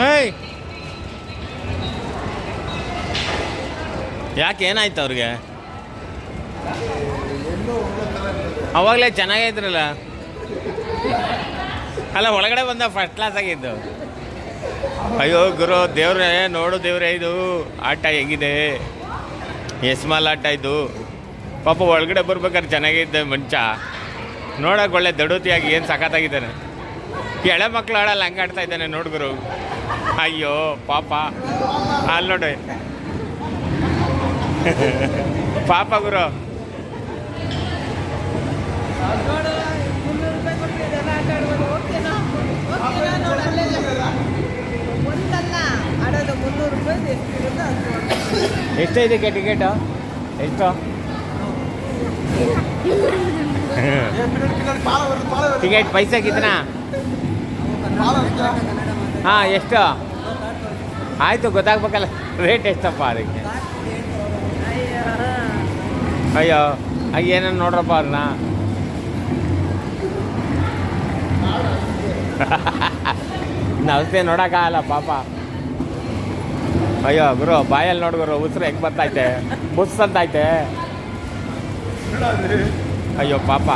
ಹೇಯ್, ಯಾಕೆ ಏನಾಯ್ತು ಅವ್ರಿಗೆ? ಅವಾಗಲೇ ಚೆನ್ನಾಗೈತ್ರಲ್ಲ. ಅಲ್ಲ, ಒಳಗಡೆ ಬಂದ ಫಸ್ಟ್ ಕ್ಲಾಸ್ ಆಗಿದ್ದು. ಅಯ್ಯೋ ಗುರು, ದೇವ್ರೇ ನೋಡು ದೇವ್ರೇ, ಇದು ಆಟ ಹೆಂಗಿದೆ, ಎಸ್ಮಾಲ್ ಆಟ ಇದು. ಪಾಪ ಒಳಗಡೆ ಬರ್ಬೇಕಾದ್ರೆ ಚೆನ್ನಾಗಿದ್ದೆ ಮಂಚ, ನೋಡೋಕೆ ಒಳ್ಳೆ ದಡುತಿಯಾಗಿ ಏನು ಸಖತ್ತಾಗಿದ್ದಾನೆ. ಎಳೆ ಮಕ್ಕಳು ಆಡಲ್ಲ, ಹಂಗೆ ಆಡ್ತಾ ಇದ್ದಾನೆ ನೋಡು ಗುರು. ಅಯ್ಯೋ ಪಾಪ, ಅಲ್ಲಿ ನೋಡಿ ಪಾಪ ಗುರು. ಎಷ್ಟು ಇದಕ್ಕೆ ಟಿಕೆಟು? ಎಷ್ಟು ಟಿಕೆಟ್ ಪೈಸೆ ಕಿತ್ನಾ? ಹಾಂ, ಎಷ್ಟು ಆಯಿತು ಗೊತ್ತಾಗ್ಬೇಕಲ್ಲ, ರೇಟ್ ಎಷ್ಟಪ್ಪ ಅದಕ್ಕೆ? ಅಯ್ಯೋ ಏನನ್ನು ನೋಡ್ರಪ್ಪ ಅವ್ರನ್ನ. ನವಸ್ಥೆ ನೋಡೋಕ್ಕಾಗಲ್ಲ ಪಾಪ. ಅಯ್ಯೋ ಗುರು, ಬಾಯಲ್ಲಿ ನೋಡ್ಗುರು, ಉಸಿರು ಹೆಂಗೆ ಬರ್ತೈತೆ, ಬುಸ್ ಅಂತೈತೆ. ಅಯ್ಯೋ ಪಾಪ.